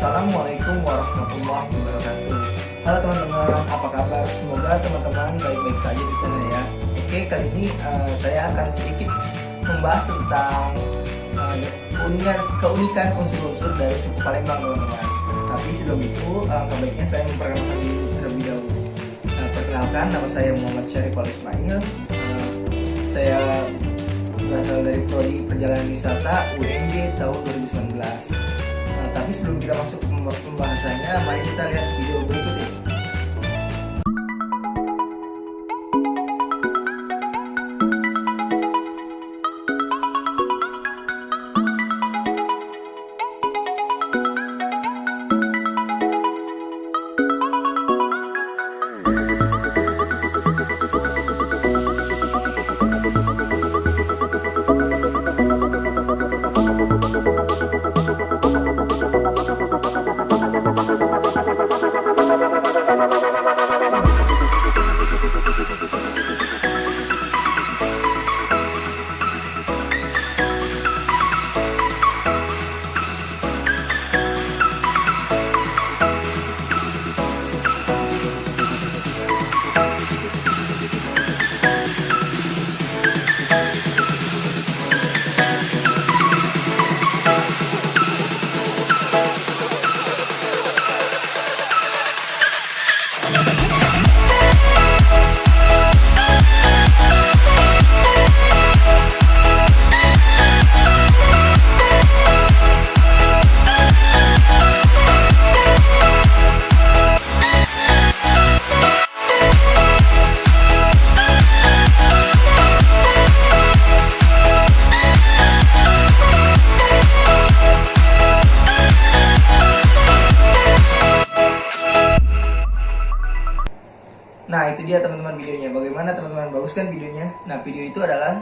Assalamualaikum warahmatullahi wabarakatuh. Halo teman-teman, apa kabar? Semoga teman-teman baik-baik saja di sana ya. Oke, kali ini saya akan sedikit membahas tentang keunikan unsur-unsur dari suku Palembang, teman-teman. Tapi sebelum itu, alangkah baiknya saya memperkenalkan diri terlebih dahulu. Perkenalkan, nama saya Muhammad Syariful Ismail. Saya berasal dari Prodi Perjalanan Wisata UNJ tahun 2019. Tapi sebelum kita masuk ke pembahasannya, mari kita lihat video berikut ini. Nah, itu dia teman-teman videonya. Bagaimana teman-teman, bagus kan videonya? Nah, video itu adalah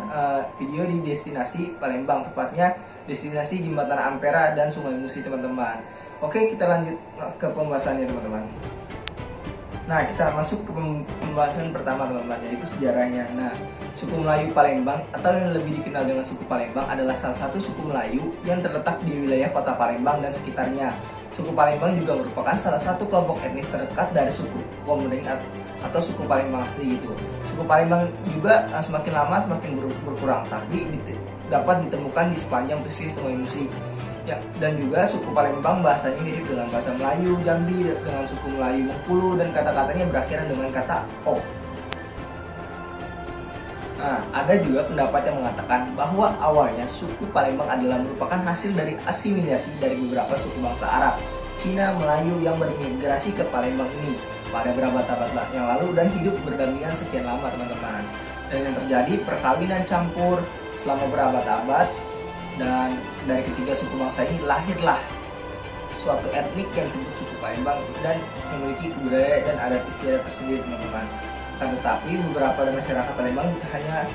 video di destinasi Palembang, tepatnya destinasi Jembatan Ampera dan Sungai Musi, teman-teman. Oke, kita lanjut ke pembahasannya, teman-teman. Nah, kita masuk ke pembahasan pertama, teman-teman, yaitu sejarahnya. Nah, suku Melayu Palembang atau yang lebih dikenal dengan suku Palembang adalah salah satu suku Melayu yang terletak di wilayah kota Palembang dan sekitarnya. Suku Palembang juga merupakan salah satu kelompok etnis terdekat dari suku Komering atau suku Palembang asli gitu. Suku Palembang juga semakin lama semakin berkurang, tapi dapat ditemukan di sepanjang pesisir Sungai Musi. Ya, dan juga suku Palembang bahasanya mirip dengan bahasa Melayu Jambi dengan suku Melayu Bengkulu, dan kata-katanya berakhiran dengan kata O. Nah, ada juga pendapat yang mengatakan bahwa awalnya suku Palembang adalah merupakan hasil dari asimilasi dari beberapa suku bangsa Arab, Cina, Melayu yang bermigrasi ke Palembang ini pada berabad-abad yang lalu dan hidup berdampingan sekian lama, teman-teman. Dan yang terjadi perkawinan campur selama berabad-abad, dan dari ketiga suku bangsa ini lahirlah suatu etnik yang disebut suku Palembang dan memiliki budaya dan adat istiadat tersendiri, teman-teman. Tetapi beberapa dari masyarakat Palembang hanya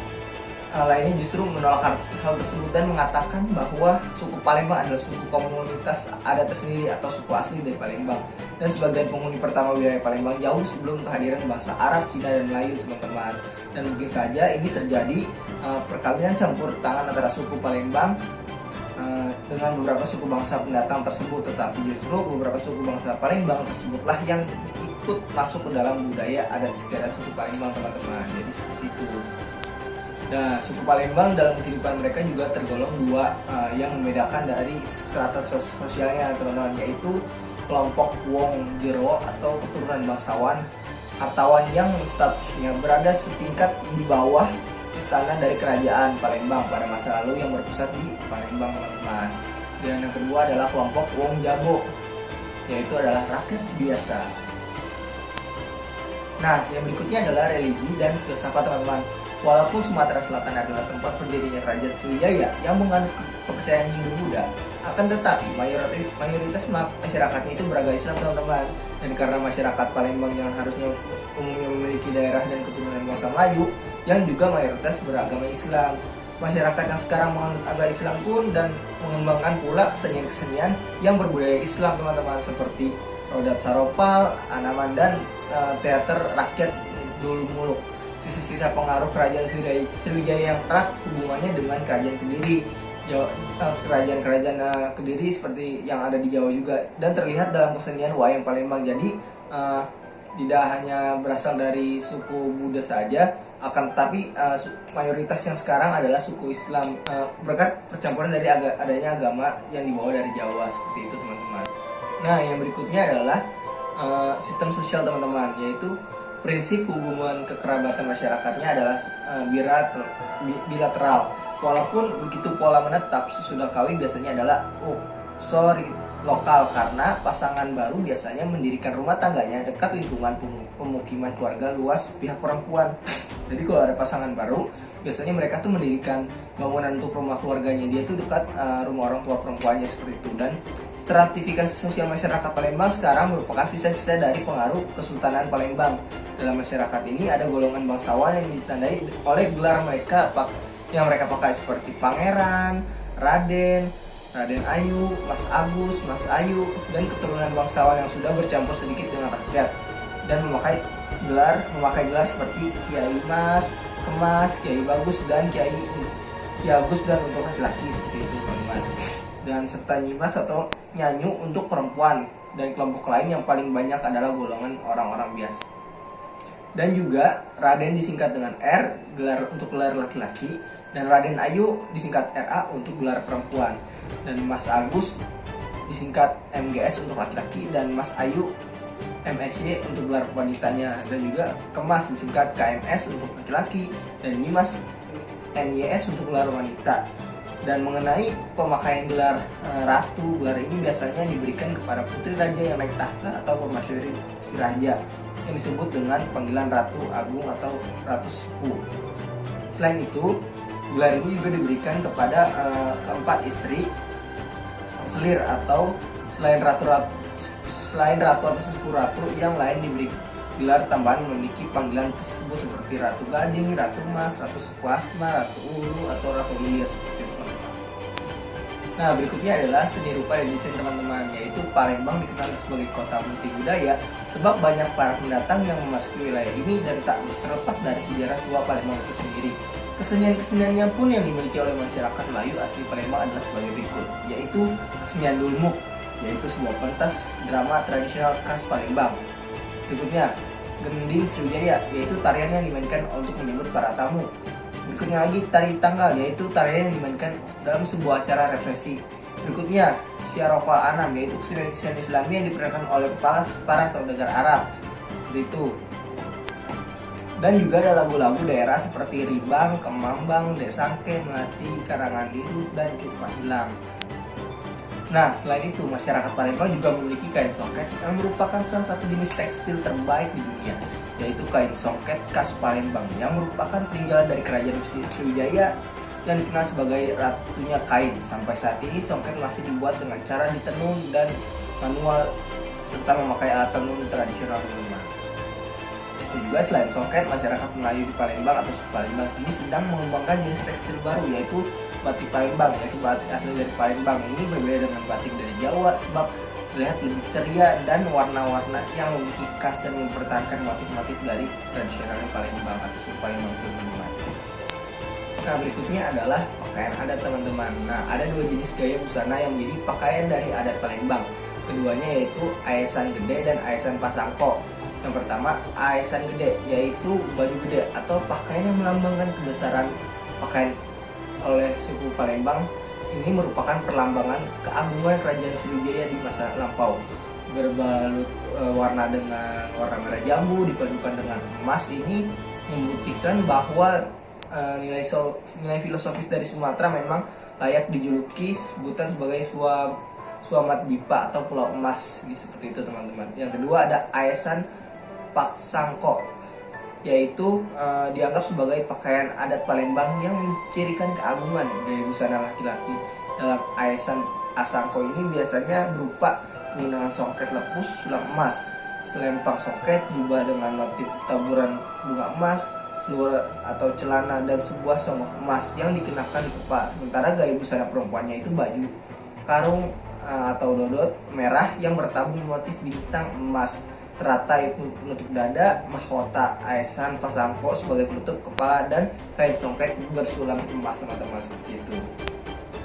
lainnya justru menolak hal tersebut dan mengatakan bahwa suku Palembang adalah suku komunitas adat tersendiri atau suku asli dari Palembang, dan sebagian penghuni pertama wilayah Palembang jauh sebelum kehadiran bangsa Arab, Cina, dan Melayu, teman-teman. Dan mungkin saja ini terjadi perkawinan campur tangan antara suku Palembang dengan beberapa suku bangsa pendatang tersebut, tetapi justru beberapa suku bangsa Palembang tersebutlah yang ikut masuk ke dalam budaya adat istiadat suku Palembang, teman-teman. Jadi seperti itu. Nah, suku Palembang dalam kehidupan mereka juga tergolong dua yang membedakan dari strata sosialnya, teman-teman, yaitu kelompok Wong Jero atau keturunan bangsawan hartawan yang statusnya berada setingkat di bawah istana dari kerajaan Palembang pada masa lalu yang berpusat di Palembang, teman-teman. Dan yang kedua adalah kelompok Wong Jabo, yaitu adalah rakyat biasa. Nah, yang berikutnya adalah religi dan filsafat, teman-teman. Walaupun Sumatera Selatan adalah tempat berdirinya Kerajaan Sriwijaya yang menganut kepercayaan Hindu-Buddha, akan tetapi mayoritas masyarakatnya itu beragama Islam, teman-teman. Dan karena masyarakat Palembang yang harusnya umumnya memiliki daerah dan keturunan bangsa Melayu yang juga mayoritas beragama Islam, masyarakat yang sekarang menganut agama Islam pun dan mengembangkan pula kesenian-kesenian yang berbudaya Islam, teman-teman, seperti Rodat Saropal, Anaman, dan teater rakyat Dul Muluk. Sisa-sisa pengaruh kerajaan Sriwijaya yang erat hubungannya dengan kerajaan Kediri kerajaan-kerajaan Kediri seperti yang ada di Jawa juga, dan terlihat dalam kesenian wayang Palembang. Jadi tidak hanya berasal dari suku Buddha saja, akan tetapi mayoritas yang sekarang adalah suku Islam, berkat percampuran dari adanya agama yang dibawa dari Jawa, seperti itu teman-teman. Nah, yang berikutnya adalah sistem sosial teman-teman, yaitu prinsip hubungan kekerabatan masyarakatnya adalah bilateral. Walaupun begitu, pola menetap sesudah kawin biasanya adalah lokal, karena pasangan baru biasanya mendirikan rumah tangganya dekat lingkungan pemukiman keluarga luas pihak perempuan. Jadi kalau ada pasangan baru, biasanya mereka tuh mendirikan bangunan untuk rumah keluarganya dia tuh dekat rumah orang tua perempuannya, seperti itu. Dan stratifikasi sosial masyarakat Palembang sekarang merupakan sisa-sisa dari pengaruh Kesultanan Palembang. Dalam masyarakat ini ada golongan bangsawan yang ditandai oleh gelar yang mereka pakai, seperti Pangeran, Raden Ayu, Mas Agus, Mas Ayu, dan keturunan bangsawan yang sudah bercampur sedikit dengan rakyat dan memakai gelar seperti Kiai Mas, Kemas, Kiai Bagus, dan Kiai Agus, dan untuk laki-laki, seperti itu teman-teman. Dan serta Nyimas atau Nyanyu untuk perempuan, dan kelompok lain yang paling banyak adalah golongan orang-orang biasa. Dan juga Raden disingkat dengan R, untuk gelar laki-laki, dan Raden Ayu disingkat RA untuk gelar perempuan, dan Mas Agus disingkat MGS untuk laki-laki, dan Mas Ayu MSY untuk gelar wanitanya, dan juga Kemas disingkat KMS untuk laki-laki, dan Nyimas NYS untuk gelar wanita. Dan mengenai pemakaian gelar ratu, gelar ini biasanya diberikan kepada putri raja yang naik tahta atau permasyuri istiraja, yang disebut dengan panggilan Ratu Agung atau Ratu Sepuh. Selain itu, gelar ini juga diberikan kepada keempat istri selir, atau selain ratu atau sepuh ratu yang lain diberi gelar tambahan memiliki panggilan tersebut, seperti Ratu Gading, Ratu Mas, Ratu Sukwasma, Ratu Ulu, atau Ratu Ilir, seperti itu teman-teman. Nah, berikutnya adalah seni rupa dan desain teman-teman, yaitu Palembang dikenal sebagai kota multi budaya sebab banyak para pendatang yang memasuki wilayah ini, dan tak terlepas dari sejarah tua Palembang itu sendiri. Kesenian-keseniannya pun yang dimiliki oleh masyarakat Melayu asli Palembang adalah sebagai berikut, yaitu kesenian Dulmuk, yaitu sebuah pentas drama tradisional khas Palembang. Berikutnya, Gending Sriwijaya, yaitu tarian yang dimainkan untuk menyambut para tamu. Berikutnya lagi, Tari Tanggal, yaitu tarian yang dimainkan dalam sebuah acara resepsi. Berikutnya, Syarofal Anam, yaitu kesenian Islami yang diperkenalkan oleh para saudagar Arab. Seperti itu. Dan juga ada lagu-lagu daerah seperti Ribang, Kemambang, Desangke, Melati, Karangan Dirut, dan Cukma Hilang. Nah, selain itu, masyarakat Palembang juga memiliki kain songket yang merupakan salah satu jenis tekstil terbaik di dunia, yaitu kain songket khas Palembang yang merupakan peninggalan dari kerajaan Sriwijaya dan dikenal sebagai ratunya kain. Sampai saat ini, songket masih dibuat dengan cara ditenun dan manual serta memakai alat tenun tradisional rumah. Juga selain songket, masyarakat Melayu di Palembang atau suku Palembang ini sedang mengembangkan jenis tekstil baru, yaitu batik Palembang, yaitu batik asli dari Palembang. Ini berbeda dengan batik dari Jawa sebab terlihat lebih ceria dan warna-warna yang memiliki khas dan mempertahankan motif-motif dari tradisional Palembang atau suku Palembang itu teman-teman. Nah, berikutnya adalah pakaian adat teman-teman. Nah, ada dua jenis gaya busana yang menjadi pakaian dari adat Palembang. Keduanya yaitu aesan gede dan aesan pasangko. Yang pertama, aesan gede, yaitu baju gede atau pakaian yang melambangkan kebesaran. Pakaian oleh suku Palembang ini merupakan perlambangan keagungan kerajaan Sriwijaya di masa lampau. Berbalut warna dengan warna merah jambu dipadukan dengan emas ini membuktikan bahwa nilai filosofis dari Sumatera memang layak dijuluki sebutan sebagai Suamat Dipa atau Pulau Emas, seperti itu teman-teman. Yang kedua ada aesan Paksangko, yaitu dianggap sebagai pakaian adat Palembang yang mencirikan keagungan gaya busana laki-laki. Dalam aesan asangko ini biasanya berupa penggunaan songket lepus sulam emas, selempang songket, jubah dengan motif taburan bunga emas, seluar atau celana, dan sebuah songgok emas yang dikenakan di kepala. Sementara gaya busana perempuannya itu baju karung atau dodot merah yang bertabung motif bintang emas, teratai penutup dada, mahkota aesan pasangko sebagai penutup kepala, dan kain songket bersulam emas teman-teman, seperti itu.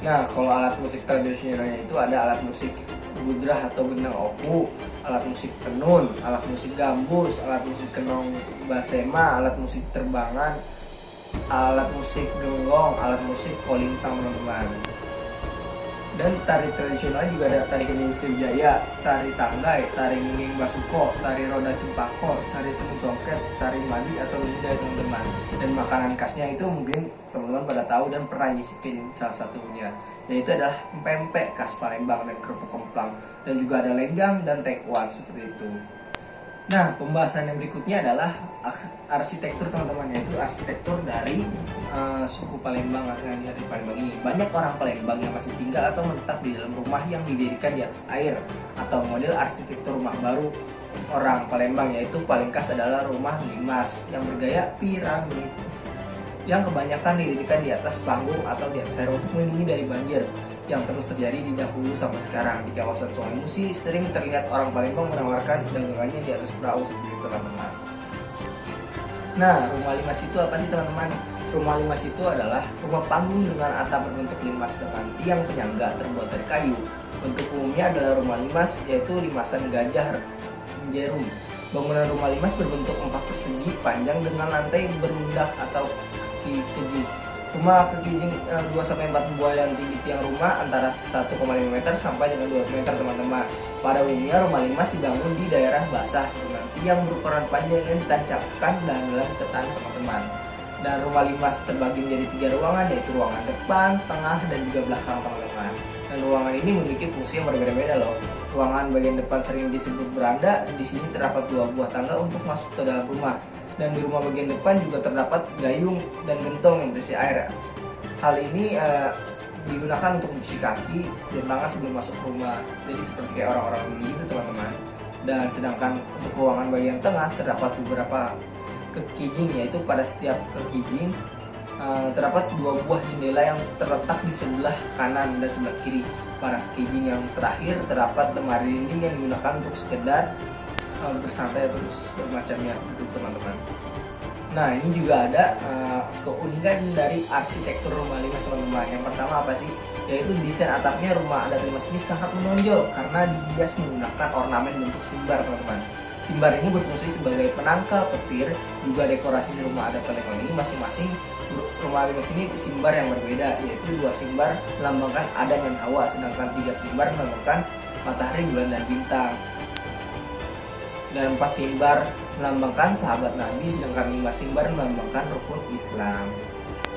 Nah, kalau alat musik tradisionalnya itu ada alat musik gudrah atau gendang oku, alat musik tenun, alat musik gambus, alat musik kenong basema, alat musik terbangan, alat musik genggong, alat musik kolintang, teman-teman. Dan tari tradisional juga ada tari Gending Sriwijaya, tari Tanggai, tari Ninging Basuko, tari Roda Cempako, tari Tenun Songket, tari Madi atau Lindai, teman-teman. Dan makanan khasnya itu mungkin teman-teman pada tahu dan pernah nyicipin salah satunya, yaitu adalah pempek khas Palembang dan kerupuk kemplang, dan juga ada lenggang dan tekwan seperti itu. Nah, pembahasan yang berikutnya adalah arsitektur, teman-teman, yaitu arsitektur dari suku Palembang yang ada di Palembang ini. Banyak orang Palembang yang masih tinggal atau menetap di dalam rumah yang didirikan di atas air, atau model arsitektur rumah baru orang Palembang, yaitu paling khas adalah rumah limas yang bergaya piramid, yang kebanyakan didirikan di atas panggung atau di atas air untuk melindungi dari banjir yang terus terjadi di dahulu sampai sekarang. Di kawasan Sungai Musi sering terlihat orang Palembang menawarkan dagangannya di atas perahu seperti itu, teman-teman. Nah, rumah limas itu apa sih, teman-teman? Rumah limas itu adalah rumah panggung dengan atap berbentuk limas dengan tiang penyangga terbuat dari kayu. Bentuk umumnya adalah rumah limas, yaitu limasan gajah jerum. Bangunan rumah limas berbentuk 4 persegi panjang dengan lantai berundak atau keji. Rumah kekijing 2-4 buah dan tinggi tiang rumah antara 1,5 meter sampai dengan 2 meter, teman-teman. Pada umumnya rumah limas dibangun di daerah basah dengan tiang berukuran panjang yang ditancapkan dalam ketan, teman-teman. Dan rumah limas terbagi menjadi 3 ruangan, yaitu ruangan depan, tengah, dan juga belakang, teman-teman. Dan ruangan ini memiliki fungsi yang berbeda-beda loh. Ruangan bagian depan sering disebut beranda. Di sini terdapat 2 buah tangga untuk masuk ke dalam rumah. Dan di rumah bagian depan juga terdapat gayung dan gentong yang berisi air. Hal ini digunakan untuk mencuci kaki dan tangan sebelum masuk ke rumah. Jadi seperti kayak orang-orang dulu gitu, teman-teman. Dan sedangkan untuk ruangan bagian tengah terdapat beberapa kekijing, yaitu pada setiap kekijing terdapat 2 buah jendela yang terletak di sebelah kanan dan sebelah kiri. Pada kekijing yang terakhir terdapat lemari dinding yang digunakan untuk sekedar bersantai atau bermacamnya seperti itu, teman-teman. Nah, ini juga ada keunikan dari arsitektur rumah limas, teman-teman. Yang pertama apa sih? Yaitu desain atapnya rumah adat limas ini sangat menonjol karena dihias menggunakan ornamen bentuk simbar, teman-teman. Simbar ini berfungsi sebagai penangkal petir. Juga dekorasi rumah adat Palembang ini masing-masing rumah limas ini simbar yang berbeda, yaitu 2 simbar melambangkan Adam dan Hawa, sedangkan 3 simbar melambangkan matahari, bulan, dan bintang. Dan 4 simbar melambangkan sahabat Nabi, sedangkan 5 simbar melambangkan rukun Islam.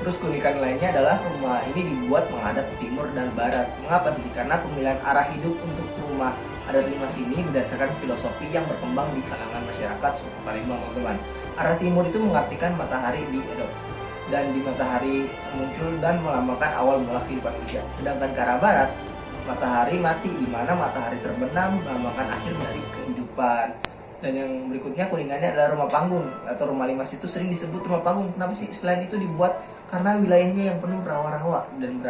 Terus keunikan lainnya adalah rumah ini dibuat menghadap timur dan barat. Mengapa sih? Karena pemilihan arah hidup untuk rumah adat limas ini berdasarkan filosofi yang berkembang di kalangan masyarakat suku Palembang, teman-teman. Arah timur itu mengartikan matahari di Edop, dan di matahari muncul dan melambangkan awal mula kehidupan manusia. Sedangkan ke arah barat, matahari mati, di mana matahari terbenam melambangkan akhir dari kehidupan. Dan yang berikutnya kuningannya adalah rumah panggung atau rumah limas itu sering disebut rumah panggung. Kenapa sih? Selain itu dibuat karena wilayahnya yang penuh rawa-rawa dan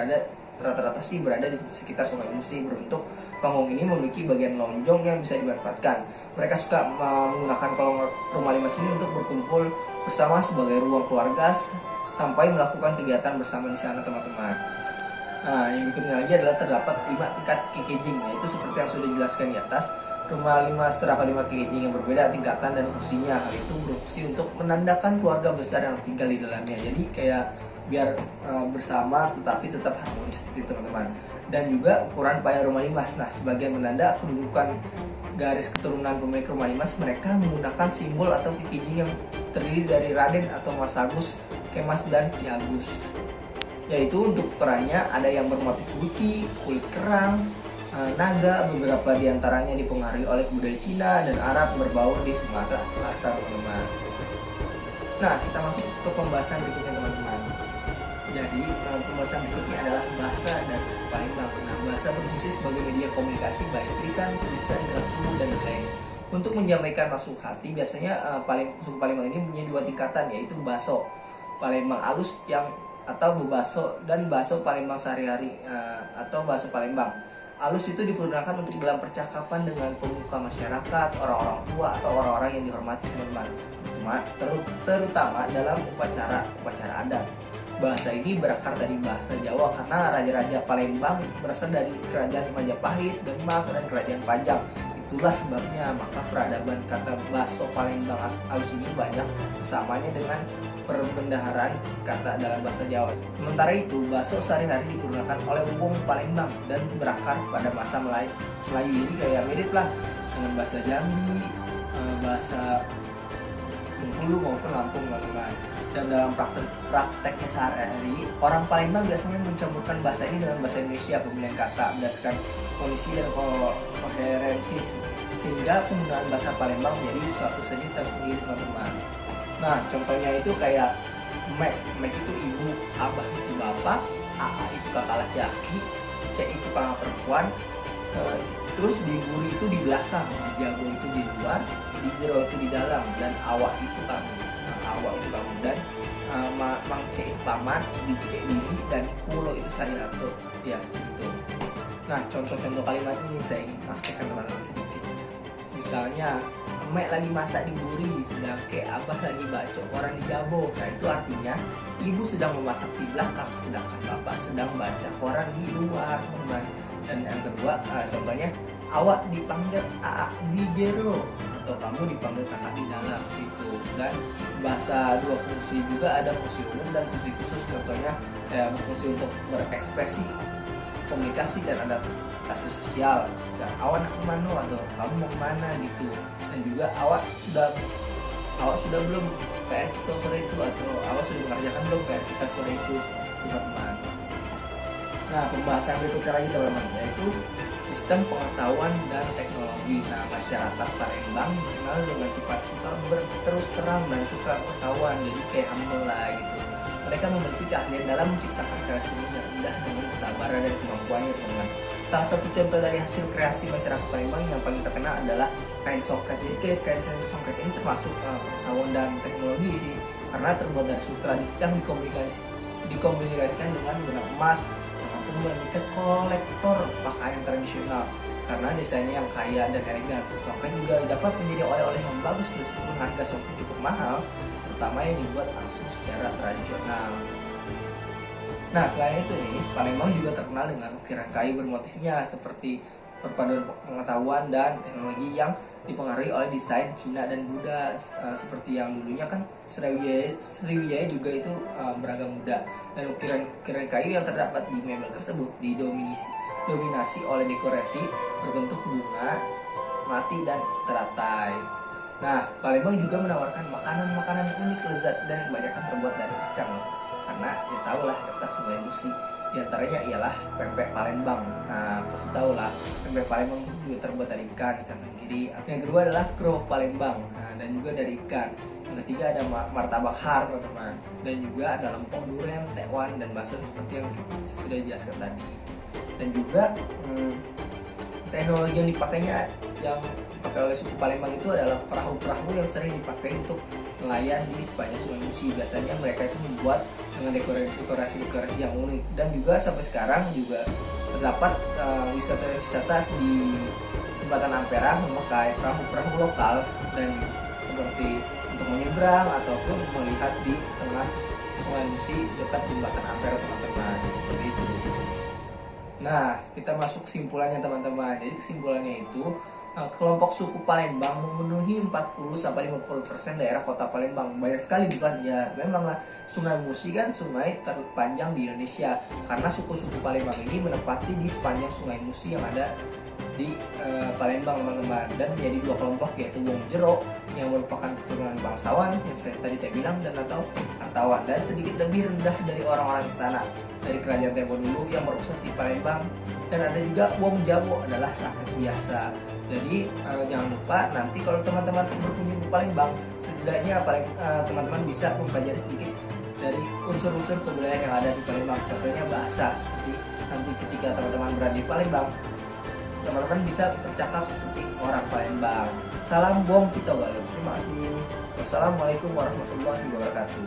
rata-rata sih berada di sekitar Sungai Musi. Berbentuk panggung ini memiliki bagian lonjong yang bisa dimanfaatkan. Mereka suka menggunakan kolong rumah limas ini untuk berkumpul bersama sebagai ruang keluarga sampai melakukan kegiatan bersama di sana, teman-teman. Nah, yang berikutnya lagi adalah terdapat 5 tingkat kekijing, yaitu seperti yang sudah dijelaskan di atas. Rumah limas terdapat 5 kekijing yang berbeda tingkatan dan fungsinya. Hal itu berfungsi untuk menandakan keluarga besar yang tinggal di dalamnya. Jadi kayak biar bersama tetapi tetap harmonis seperti itu, teman-teman. Dan juga ukuran payah rumah limas. Nah, sebagai menanda kedudukan garis keturunan pemilik rumah limas, mereka menggunakan simbol atau kekijing yang terdiri dari Raden atau Mas Agus, Kemas, dan Ki Agus. Yaitu untuk ukurannya ada yang bermotif guci, kulit kerang, naga. Beberapa diantaranya dipengaruhi oleh budaya Cina dan Arab berbaur di Sumatera Selatan, teman-teman. Nah, kita masuk ke pembahasan berikutnya, teman-teman. Jadi pembahasan berikutnya adalah bahasa dari suku Palembang. Nah, bahasa berfungsi sebagai media komunikasi baik lisan, tulisan, gerak tubuh, dan lain-lain. Untuk menyampaikan maksud hati, biasanya suku Palembang ini punya 2 tingkatan, yaitu baso Palembang alus atau bebaso, dan baso Palembang sehari-hari atau baso Palembang. Alus itu digunakan untuk dalam percakapan dengan pemuka masyarakat, orang-orang tua, atau orang-orang yang dihormati, teman-teman, terutama dalam upacara adat. Bahasa ini berakar dari bahasa Jawa karena raja-raja Palembang berasal dari kerajaan Majapahit, Demak, dan kerajaan Pajang. Itulah sebabnya maka peradaban kata bakso Palembang halus ini banyak kesamanya dengan perbendaharaan kata dalam bahasa Jawa. Sementara itu, bakso sehari-hari digunakan oleh umum Palembang dan berakar pada masa Melayu. Jadi kayak mirip lah dengan bahasa Jambi, bahasa Bengkulu maupun Lampung, teman-teman. Dan dalam prakteknya sehari-hari, orang Palembang biasanya mencampurkan bahasa ini dengan bahasa Indonesia pemilihan kata berdasarkan kondisi dan koherensi, sehingga penggunaan bahasa Palembang menjadi suatu seni tersendiri, teman-teman. Nah, contohnya itu kayak Mek itu ibu, Abah itu bapak, AA itu kakak laki-laki, C itu kakak perempuan, terus di buri itu di belakang, di jago itu di luar, di jero itu di dalam, dan awak itu kamu. Awak itu kamu, dan Mang C itu paman, Bice bibi, dan Kulo itu saya atau ya seperti itu. Nah, contoh-contoh kalimat ini saya ingin praktekkan teman-teman sedikit. Misalnya, emek lagi masak di buri, sedang ke abah lagi baca orang di jabo. Nah, itu artinya ibu sedang memasak di belakang, sedangkan bapak sedang baca koran di luar, teman. Dan yang kedua, contohnya awak dipanggil AA di jero, atau kamu dipanggil kakak di dalam, gitu. Dan bahasa dua fungsi juga, ada fungsi umum dan fungsi khusus. Contohnya berfungsi untuk berekspresi, komunikasi, dan adaptasi sosial. Dan awak nak kemana, atau kamu mau kemana, gitu. Dan juga awak sudah belum PR kita sore itu, atau awak sudah mengerjakan belum PR kita sore itu, teman-teman. Nah, pembahasan berikutnya lagi, teman-teman, yaitu sistem pengetahuan dan teknologi. Nah, masyarakat Palembang dikenal dengan sifat suka berterus terang dan suka pengetahuan, jadi kayak humble lah, gitu. Mereka memiliki keahlian dalam menciptakan kreasi yang indah dengan kesabaran dan kemampuannya, teman-teman. Salah satu contoh dari hasil kreasi masyarakat Palembang yang paling terkenal adalah kain songket. Jadi kain songket ini termasuk pengetahuan dan teknologi sih, karena terbuat dari sutra yang dikomunikasikan dengan benang emas yang mampu mengikat kolektor pakaian tradisional karena desainnya yang kaya dan elegan. Songket juga dapat menjadi oleh-oleh yang bagus meskipun harga songket cukup mahal, terutama yang dibuat langsung secara tradisional. Nah, selain itu nih, Palembang juga terkenal dengan ukiran kayu bermotifnya seperti perpaduan pengetahuan dan teknologi yang dipengaruhi oleh desain Cina dan Buddha. Seperti yang dulunya kan Sriwijaya juga itu beragam Buddha, dan ukiran kayu yang terdapat di mebel tersebut didominasi oleh dekorasi berbentuk bunga, melati, dan teratai. Nah, Palembang juga menawarkan makanan-makanan unik, lezat, dan kebanyakan terbuat dari ikan, karena ya tahu lah dekat Sungai Musi. Di antaranya ialah pempek Palembang. Nah, pasti tahu lah pempek Palembang juga terbuat dari ikan tenggiri. Yang kedua adalah kerupuk Palembang, dan juga dari ikan. Yang ketiga ada martabak har, teman-teman. Dan juga ada lempok duren, tekwan, dan bakso seperti yang sudah dijelaskan tadi. Dan juga teknologi yang dipakainya, yang dipakai oleh suku Palembang itu adalah perahu-perahu yang sering dipakai untuk nelayan di sepanjang Sungai Musi. Biasanya mereka itu membuat dengan dekorasi-dekorasi yang unik, dan juga sampai sekarang juga terdapat wisata di jembatan Ampera memakai perahu-perahu lokal, dan seperti untuk menyeberang ataupun melihat di tengah Sungai Musi dekat jembatan Ampera, teman-teman, seperti itu. Nah, kita masuk kesimpulannya, teman-teman. Jadi kesimpulannya itu kelompok suku Palembang memenuhi 40-50% daerah kota Palembang. Banyak sekali, bukan? Ya, memanglah Sungai Musi kan sungai terpanjang di Indonesia, karena suku-suku Palembang ini menempati di sepanjang Sungai Musi yang ada di Palembang, teman-teman, dan menjadi dua kelompok, yaitu Wong Jero yang merupakan keturunan bangsawan yang tadi saya bilang, dan atau hartawan, dan sedikit lebih rendah dari orang-orang istana dari kerajaan tempo dulu yang berpusat di Palembang. Dan ada juga Wong Jawo adalah rakyat biasa. Jadi jangan lupa nanti kalau teman-teman berkunjung ke Palembang, setidaknya teman-teman bisa mempelajari sedikit dari unsur-unsur kebudayaan yang ada di Palembang. Contohnya bahasa, seperti nanti ketika teman-teman berada di Palembang, teman-teman bisa bercakap seperti orang Palembang. Salam Bong kita galau. Terima kasih. Wassalamualaikum warahmatullahi wabarakatuh.